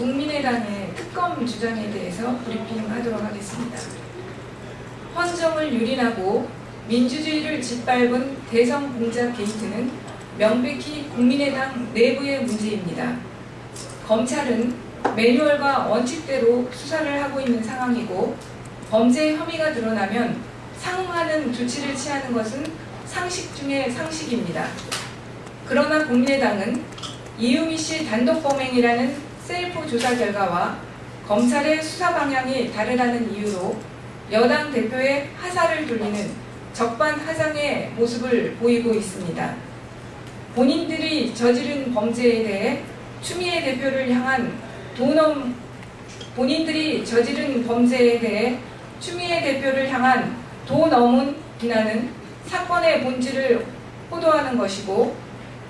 국민의당의 특검 주장에 대해서 브리핑하도록 하겠습니다. 헌정을 유린하고 민주주의를 짓밟은 대선 공작 게이트는 명백히 국민의당 내부의 문제입니다. 검찰은 매뉴얼과 원칙대로 수사를 하고 있는 상황이고 범죄 혐의가 드러나면 상응하는 조치를 취하는 것은 상식 중의 상식입니다. 그러나 국민의당은 이유미 씨 단독 범행이라는 셀프 조사 결과와 검찰의 수사 방향이 다르다는 이유로 여당 대표의 하사를 돌리는 적반하장의 모습을 보이고 있습니다. 본인들이 저지른 범죄에 대해 추미애 대표를 향한 도 넘은 비난은 사건의 본질을 호도하는 것이고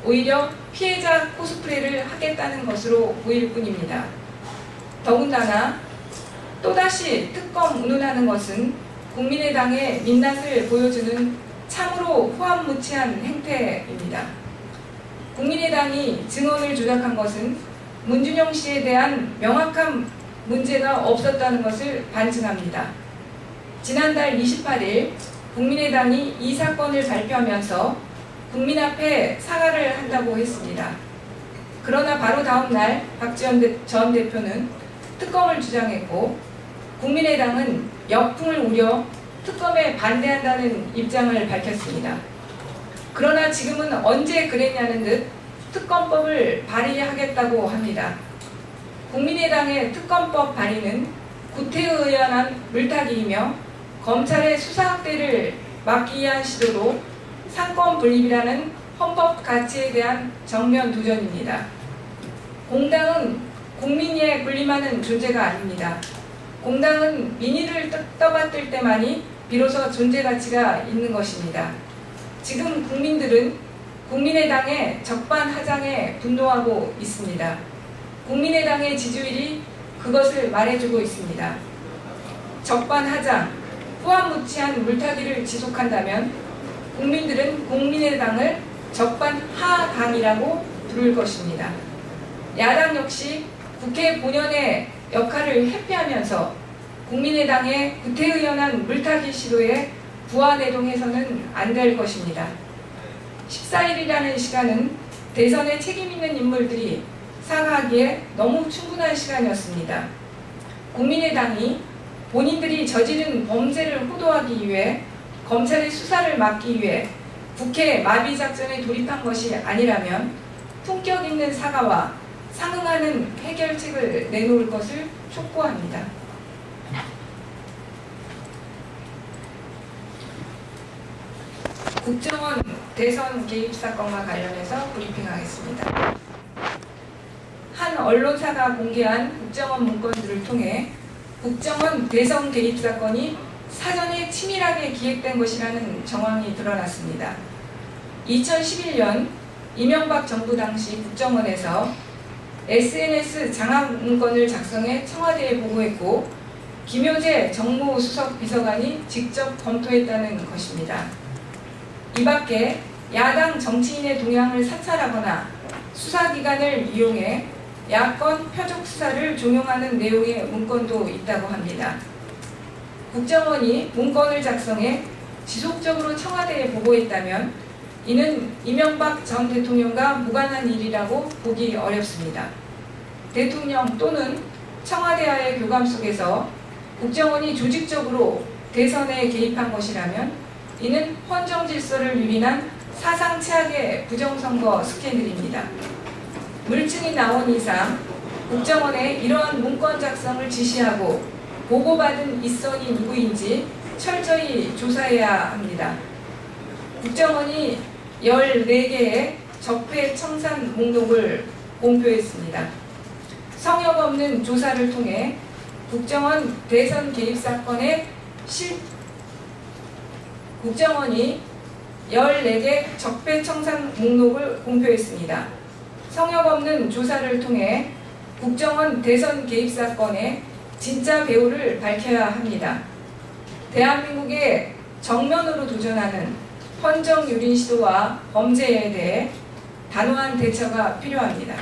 오히려 피해자 코스프레를 하겠다는 것으로 보일 뿐입니다. 더군다나 또다시 특검 운운하는 것은 국민의당의 민낯을 보여주는 참으로 후한무치한 행태입니다. 국민의당이 증언을 조작한 것은 문준용 씨에 대한 명확한 문제가 없었다는 것을 반증합니다. 지난달 28일 국민의당이 이 사건을 발표하면서 국민 앞에 사과를 한다고 했습니다. 그러나 바로 다음 날 박지원 전 대표는 특검을 주장했고 국민의당은 역풍을 우려 특검에 반대한다는 입장을 밝혔습니다. 그러나 지금은 언제 그랬냐는 듯 특검법을 발의하겠다고 합니다. 국민의당의 특검법 발의는 구태의연한 물타기이며 검찰의 수사 확대를 막기 위한 시도로 상권 분립이라는 헌법 가치에 대한 정면 도전입니다. 공당은 국민에 군림하는 존재가 아닙니다. 공당은 민의를 떠받들 때만이 비로소 존재 가치가 있는 것입니다. 지금 국민들은 국민의당의 적반하장에 분노하고 있습니다. 국민의당의 지지율이 그것을 말해주고 있습니다. 적반하장, 후한무치한 물타기를 지속한다면 국민들은 국민의당을 적반하강이라고 부를 것입니다. 야당 역시 국회 본연의 역할을 회피하면서 국민의당의 구태의연한 물타기 시도에 부안해동해서는 안 될 것입니다. 14일이라는 시간은 대선에 책임 있는 인물들이 사과하기에 너무 충분한 시간이었습니다. 국민의당이 본인들이 저지른 범죄를 호도하기 위해 검찰의 수사를 막기 위해 국회 마비작전에 돌입한 것이 아니라면 품격 있는 사과와 상응하는 해결책을 내놓을 것을 촉구합니다. 국정원 대선 개입 사건과 관련해서 브리핑하겠습니다. 한 언론사가 공개한 국정원 문건들을 통해 국정원 대선 개입 사건이 사전에 치밀하게 기획된 것이라는 정황이 드러났습니다. 2011년 이명박 정부 당시 국정원에서 SNS 장악 문건을 작성해 청와대에 보고했고 김효재 정무수석 비서관이 직접 검토했다는 것입니다. 이 밖에 야당 정치인의 동향을 사찰하거나 수사기관을 이용해 야권 표적 수사를 종용하는 내용의 문건도 있다고 합니다. 국정원이 문건을 작성해 지속적으로 청와대에 보고했다면 이는 이명박 전 대통령과 무관한 일이라고 보기 어렵습니다. 대통령 또는 청와대와의 교감 속에서 국정원이 조직적으로 대선에 개입한 것이라면 이는 헌정 질서를 유린한 사상 최악의 부정선거 스캔들입니다. 물증이 나온 이상 국정원에 이러한 문건 작성을 지시하고 보고받은 윗선이 누구인지 철저히 조사해야 합니다. 국정원이 14개의 적폐 청산 목록을 공표했습니다. 성역 없는 조사를 통해 국정원 대선 개입 사건의 국정원이 14개 적폐 청산 목록을 공표했습니다. 성역 없는 조사를 통해 국정원 대선 개입 사건의 진짜 배후를 밝혀야 합니다. 대한민국의 정면으로 도전하는 헌정 유린 시도와 범죄에 대해 단호한 대처가 필요합니다.